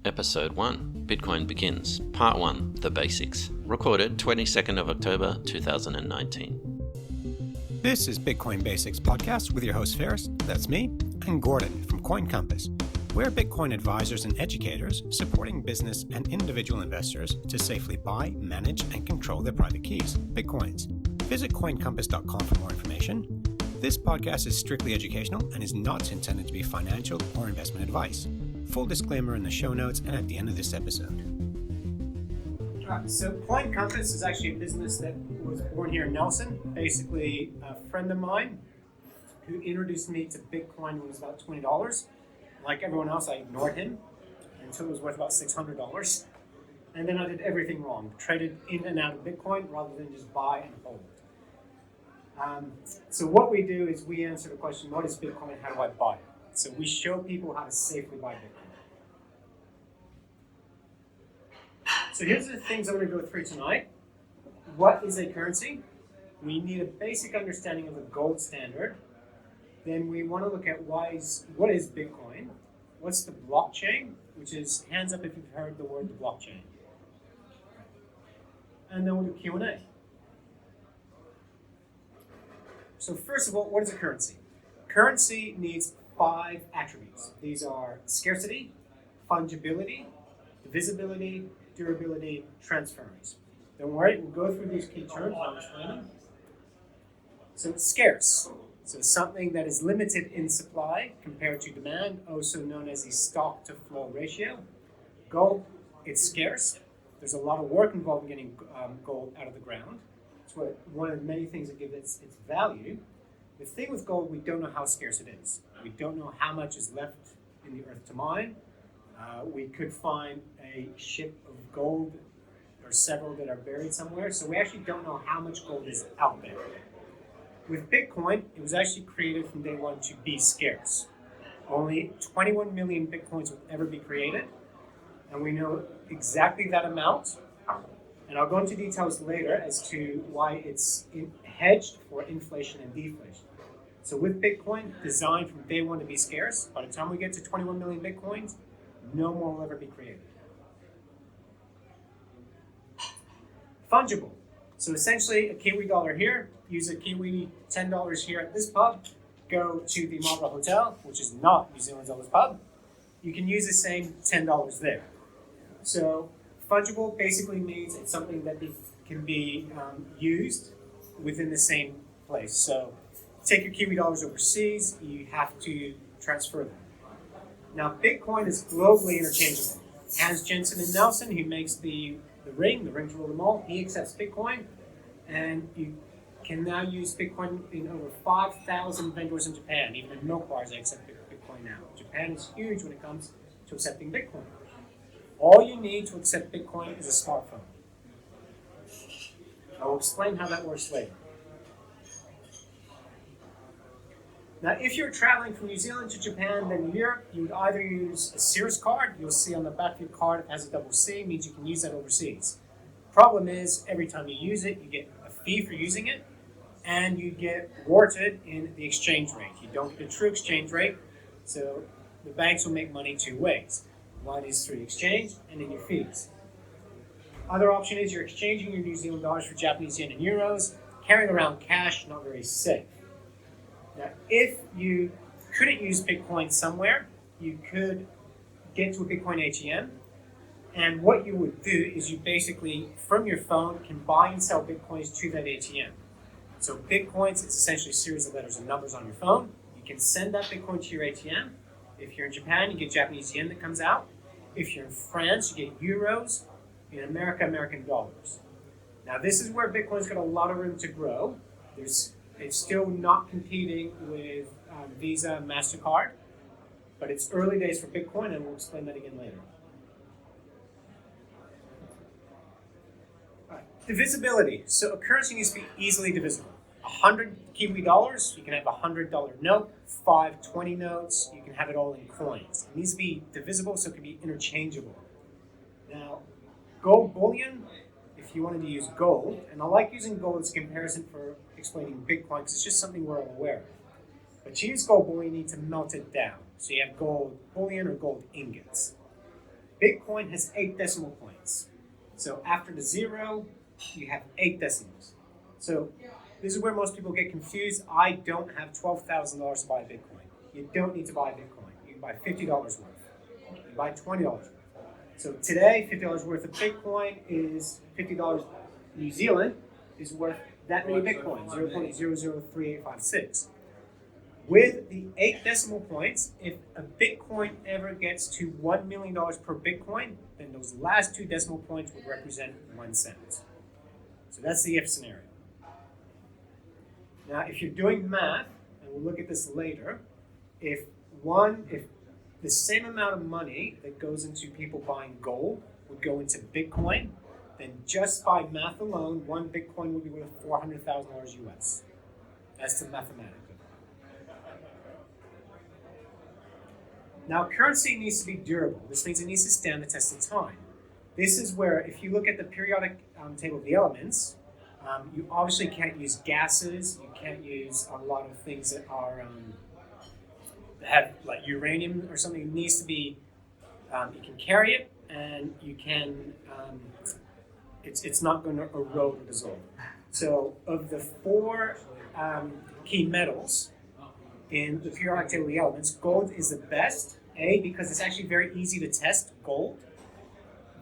Episode 1, Bitcoin Begins, Part 1, The Basics, recorded 22nd of October 2019. This is Bitcoin Basics Podcast with your host Faris, that's me, and Gordon from Coin Compass. We're Bitcoin advisors and educators supporting business and individual investors to safely buy, manage, and control their private keys, Bitcoins. Visit coincompass.com for more information. This podcast is strictly educational and is not intended to be financial or investment advice. Full disclaimer in the show notes and at the end of this episode. So Coin Compass is actually a business that was born here in Nelson. Basically, a friend of mine who introduced me to Bitcoin when it was about $20. Like everyone else, I ignored him until it was worth about $600. And then I did everything wrong. Traded in and out of Bitcoin rather than just buy and hold. So what we do is we answer the question, what is Bitcoin? How do I buy it? So we show people how to safely buy Bitcoin. So here's the things I'm going to go through tonight. What is a currency? We need a basic understanding of the gold standard. Then we want to look at what is Bitcoin? What's the blockchain? Which is, hands up if you've heard the word the blockchain. And then we'll do Q&A. So first of all, what is a currency? Currency needs 5 attributes. These are scarcity, fungibility, divisibility, durability, transference. Don't worry, we'll go through these key terms and I'll explain them. So it's scarce. So something that is limited in supply compared to demand, also known as the stock to flow ratio. Gold, it's scarce. There's a lot of work involved in getting gold out of the ground. It's one of the many things that give it its value. The thing with gold, we don't know how scarce it is. We don't know how much is left in the earth to mine. We could find a ship of gold or several that are buried somewhere. So we actually don't know how much gold is out there. With Bitcoin, it was actually created from day one to be scarce. Only 21 million Bitcoins will ever be created. And we know exactly that amount. And I'll go into details later as to why it's hedged for inflation and deflation. So with Bitcoin, designed from day one to be scarce, by the time we get to 21 million Bitcoins, no more will ever be created. Fungible. So essentially, a Kiwi dollar here, use a Kiwi $10 here at this pub, go to the Marlborough Hotel, which is not New Zealand's oldest pub, you can use the same $10 there. So fungible basically means it's something that can be used within the same place. So take your Kiwi dollars overseas, you have to transfer them. Now Bitcoin is globally interchangeable. Hans Jensen in Nelson, who makes the ring to rule them all, he accepts Bitcoin, and you can now use Bitcoin in over 5,000 vendors in Japan. Even in milk bars, they accept Bitcoin now. Japan is huge when it comes to accepting Bitcoin. All you need to accept Bitcoin is a smartphone. I will explain how that works later. Now, if you're traveling from New Zealand to Japan, then Europe, you would either use a Sears card. You'll see on the back of your card it has a double C, means you can use that overseas. Problem is, every time you use it, you get a fee for using it, and you get thwarted in the exchange rate. You don't get a true exchange rate, so the banks will make money 2 ways. One is through the exchange, and then your fees. Other option is you're exchanging your New Zealand dollars for Japanese yen and euros, carrying around cash, not very safe. Now, if you couldn't use Bitcoin somewhere, you could get to a Bitcoin ATM, and what you would do is you basically, from your phone, can buy and sell Bitcoins to that ATM. So Bitcoins is essentially a series of letters and numbers on your phone. You can send that Bitcoin to your ATM. If you're in Japan, you get Japanese yen that comes out. If you're in France, you get euros. In America, American dollars. Now, this is where Bitcoin's got a lot of room to grow. It's still not competing with Visa and MasterCard, but it's early days for Bitcoin, and we'll explain that again later. All right. Divisibility. So a currency needs to be easily divisible. 100 Kiwi dollars, you can have a $100 note, 520 notes, you can have it all in coins. It needs to be divisible so it can be interchangeable. Now, gold bullion, if you wanted to use gold, and I like using gold as a comparison for explaining Bitcoin because it's just something we're all aware of. But to use gold bullion, you need to melt it down. So you have gold bullion or gold ingots. Bitcoin has 8 decimal points. So after the 0, you have 8 decimals. So this is where most people get confused. I don't have $12,000 to buy a Bitcoin. You don't need to buy a Bitcoin. You can buy $50 worth. You can buy $20 worth. So today, $50 worth of Bitcoin is $50 New Zealand is worth that many Bitcoins, 0.003856. With the 8 decimal points, if a Bitcoin ever gets to $1 million per Bitcoin, then those last 2 decimal points would represent 1 cent. So that's the if scenario. Now, if you're doing math, and we'll look at this later, if the same amount of money that goes into people buying gold would go into Bitcoin, then just by math alone, 1 Bitcoin would be worth $400,000 US. That's the mathematics. Now, currency needs to be durable. This means it needs to stand the test of time. This is where, if you look at the periodic table of the elements, you obviously can't use gases. You can't use a lot of things that are that have like uranium or something. It needs to be. You can carry it, and you can. It's not going to erode or dissolve. So, of the 4 key metals in the periodic table of the elements, gold is the best. Because it's actually very easy to test gold.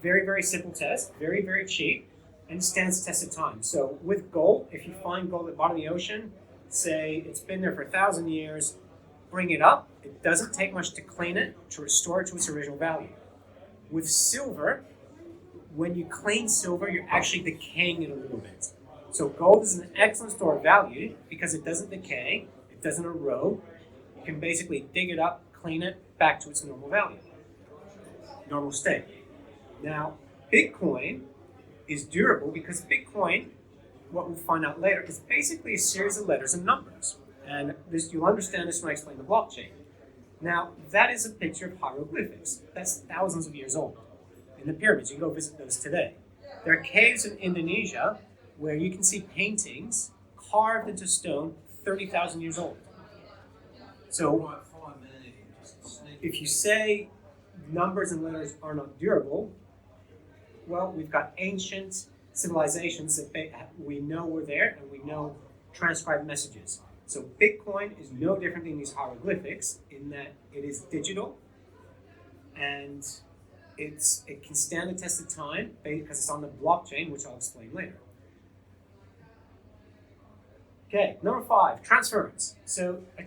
Very, very simple test. Very, very cheap. And it stands the test of time. So with gold, if you find gold at the bottom of the ocean, say it's been there for 1,000 years, bring it up. It doesn't take much to clean it, to restore it to its original value. With silver, when you clean silver, you're actually decaying it a little bit. So gold is an excellent store of value because it doesn't decay, it doesn't erode. You can basically dig it up, clean it, back to its normal value, normal state. Now, Bitcoin is durable because Bitcoin, what we'll find out later, is basically a series of letters and numbers. And this, you'll understand this when I explain the blockchain. Now, that is a picture of hieroglyphics. That's thousands of years old. In the pyramids, you can go visit those today. There are caves in Indonesia where you can see paintings carved into stone 30,000 years old. So, if you say numbers and letters are not durable, well, we've got ancient civilizations that we know were there and we know transcribed messages. So Bitcoin is no different than these hieroglyphics in that it is digital and it can stand the test of time because it's on the blockchain, which I'll explain later. Okay, number 5, transference. So a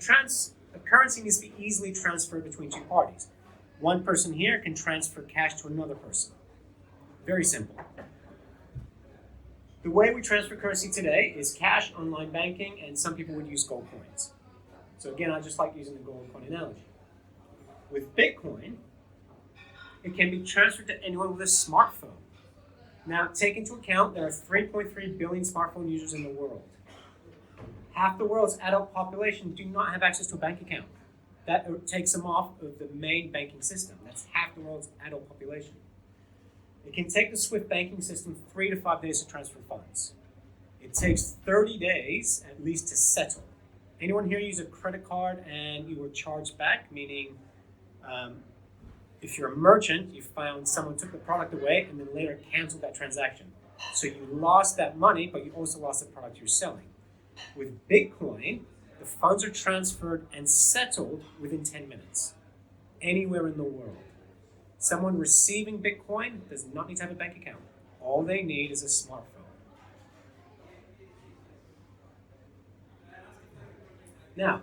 currency needs to be easily transferred between 2 parties. One person here can transfer cash to another person. Very simple. The way we transfer currency today is cash, online banking, and some people would use gold coins. So again, I just like using the gold coin analogy. With Bitcoin, it can be transferred to anyone with a smartphone. Now, take into account there are 3.3 billion smartphone users in the world. Half the world's adult population do not have access to a bank account. That takes them off of the main banking system. That's half the world's adult population. It can take the SWIFT banking system 3 to 5 days to transfer funds. It takes 30 days at least to settle. Anyone here use a credit card and you were charged back? Meaning, if you're a merchant, you found someone took the product away and then later canceled that transaction. So you lost that money, but you also lost the product you're selling. With Bitcoin, the funds are transferred and settled within 10 minutes, anywhere in the world. Someone receiving Bitcoin does not need to have a bank account. All they need is a smartphone. Now,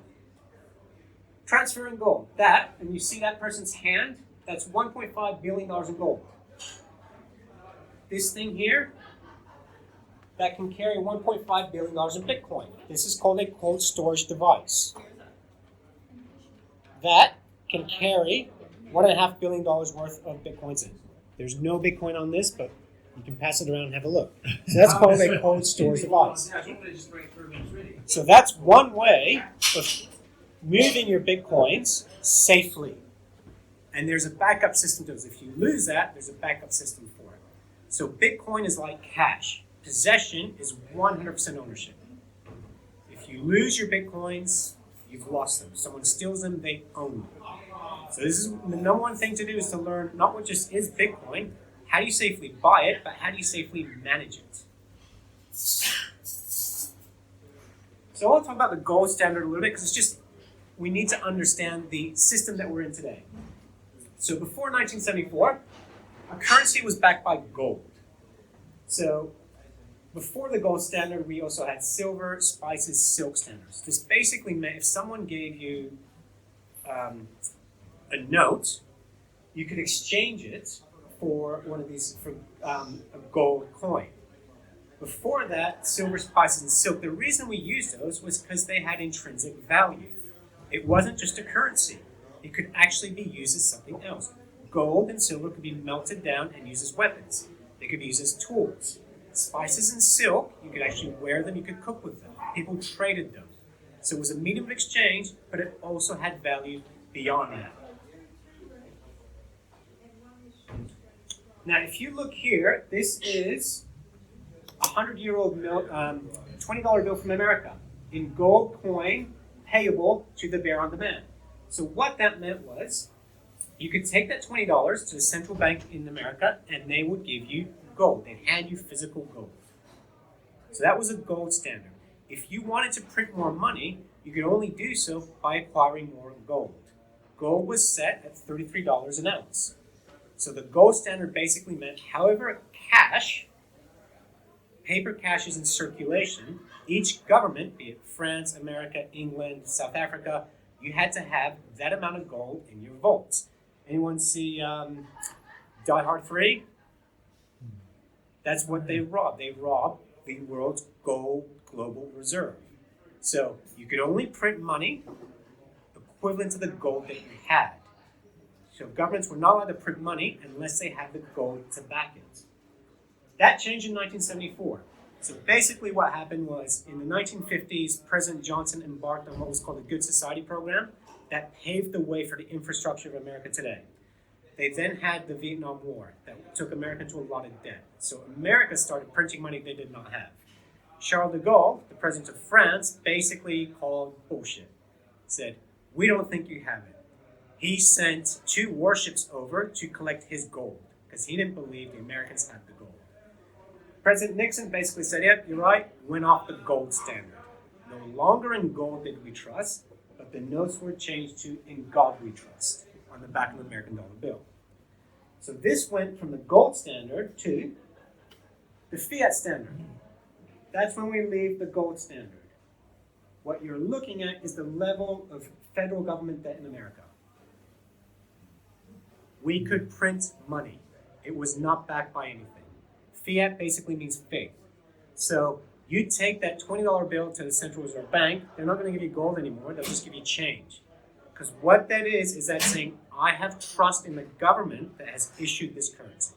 transferring gold. That, and you see that person's hand, that's $1.5 billion in gold. This thing here, that can carry $1.5 billion in Bitcoin. This is called a cold storage device. That can carry $1.5 billion worth of Bitcoins in. There's no Bitcoin on this, but you can pass it around and have a look. So that's called a cold storage device. So that's one way of moving your Bitcoins safely. And there's a backup system to this. If you lose that, there's a backup system for it. So Bitcoin is like cash. Possession is 100% ownership. If you lose your Bitcoins, you've lost them. Someone steals them, they own them. So this is the number one thing to do, is to learn not what just is Bitcoin, how do you safely buy it, but how do you safely manage it? So I want to talk about the gold standard a little bit, because it's just, we need to understand the system that we're in today. So before 1974, a currency was backed by gold. So before the gold standard, we also had silver, spices, silk standards. This basically meant if someone gave you a note, you could exchange it for one of these, for a gold coin. Before that, silver, spices, and silk, the reason we used those was because they had intrinsic value. It wasn't just a currency. It could actually be used as something else. Gold and silver could be melted down and used as weapons. They could be used as tools. Spices and silk, you could actually wear them, you could cook with them. People traded them. So it was a medium of exchange, but it also had value beyond that. Now, if you look here, this is a 100-year-old $20 bill from America in gold coin payable to the bearer on demand. So what that meant was, you could take that $20 to the central bank in America, and they would give you gold. They'd hand you physical gold. So that was a gold standard. If you wanted to print more money, you could only do so by acquiring more gold. Gold was set at $33 an ounce. So the gold standard basically meant however cash, paper cash is in circulation, each government, be it France, America, England, South Africa, you had to have that amount of gold in your vaults. Anyone see Die Hard 3? That's what they robbed. They robbed the world's gold global reserve. So you could only print money equivalent to the gold that you had. So governments were not allowed to print money unless they had the gold to back it. That changed in 1974. So basically what happened was, in the 1950s, President Johnson embarked on what was called the Good Society program that paved the way for the infrastructure of America today. They then had the Vietnam War that took America into a lot of debt. So America started printing money they did not have. Charles de Gaulle, the president of France, basically called bullshit. Said, we don't think you have it. He sent 2 warships over to collect his gold because he didn't believe the Americans had the gold. President Nixon basically said, yep, you're right, went off the gold standard. No longer in gold did we trust, but the notes were changed to in God we trust on the back of the American dollar bill. So this went from the gold standard to the fiat standard. That's when we leave the gold standard. What you're looking at is the level of federal government debt in America. We could print money. It was not backed by anything. Fiat basically means faith. So you take that $20 bill to the Central Reserve Bank, they're not going to give you gold anymore, they'll just give you change. Because what that is that saying, I have trust in the government that has issued this currency.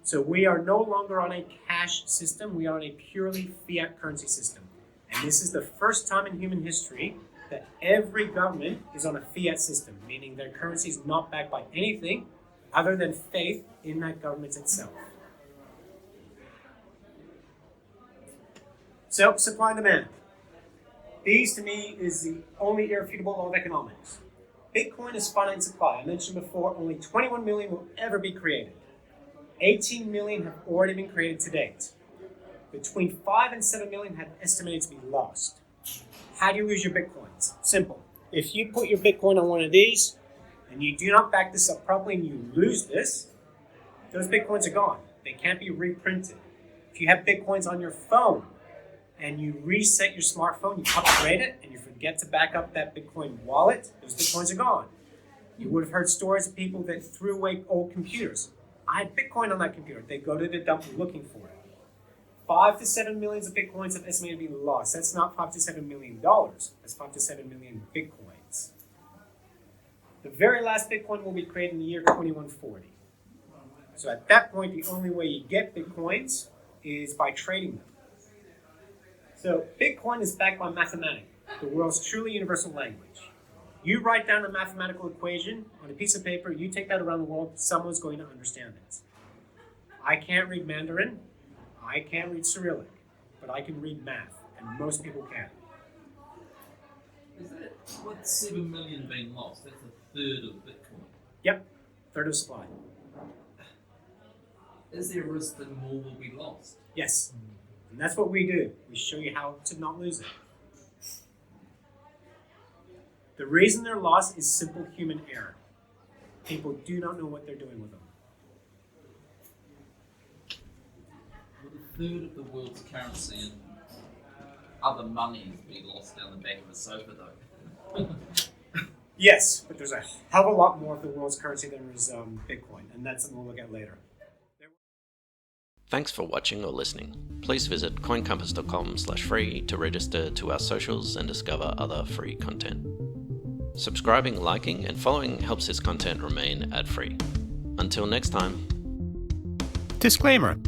So we are no longer on a cash system, we are on a purely fiat currency system. And this is the first time in human history that every government is on a fiat system, meaning their currency is not backed by anything other than faith in that government itself. So, supply and demand. These, to me, is the only irrefutable law of economics. Bitcoin is finite supply. I mentioned before, only 21 million will ever be created. 18 million have already been created to date. Between 5 and 7 million have estimated to be lost. How do you lose your Bitcoins? Simple. If you put your Bitcoin on one of these, and you do not back this up properly and you lose this, those Bitcoins are gone. They can't be reprinted. If you have Bitcoins on your phone, and you reset your smartphone, you upgrade it, and you forget to back up that Bitcoin wallet, those Bitcoins are gone. You would have heard stories of people that threw away old computers. I had Bitcoin on that computer. They go to the dump looking for it. 5 to 7 millions of Bitcoins have estimated to be lost. That's not $5 to $7 million. That's 5 to 7 million Bitcoins. The very last Bitcoin will be created in the year 2140. So at that point, the only way you get Bitcoins is by trading them. So Bitcoin is backed by mathematics, the world's truly universal language. You write down a mathematical equation on a piece of paper, you take that around the world, someone's going to understand it. I can't read Mandarin, I can't read Cyrillic, but I can read math, and most people can. Is that with 7 million being lost? That's a third of Bitcoin. Yep, third of supply. Is there a risk that more will be lost? Yes, and that's what we do. We show you how to not lose it. The reason they're lost is simple human error. People do not know what they're doing with them. Will a third of the world's currency and other monies be lost down the back of a sofa, though? Yes, but there's a hell of a lot more of the world's currency than there is Bitcoin, and that's something we'll look at later. Thanks for watching or listening. Please visit coincompass.com/free to register to our socials and discover other free content. Subscribing, liking, and following helps this content remain ad-free. Until next time. Disclaimer.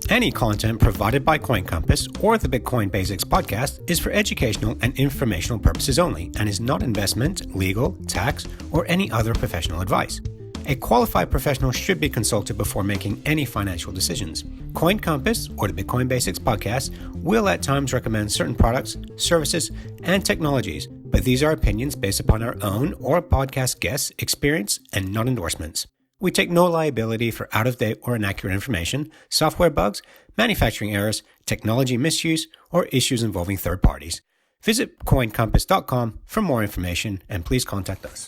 Any content provided by Coin Compass or the Bitcoin Basics podcast is for educational and informational purposes only and is not investment, legal, tax, or any other professional advice. A qualified professional should be consulted before making any financial decisions. Coin Compass or the Bitcoin Basics podcast will at times recommend certain products, services, and technologies, but these are opinions based upon our own or podcast guests' experience and not endorsements. We take no liability for out-of-date or inaccurate information, software bugs, manufacturing errors, technology misuse, or issues involving third parties. Visit coincompass.com for more information and please contact us.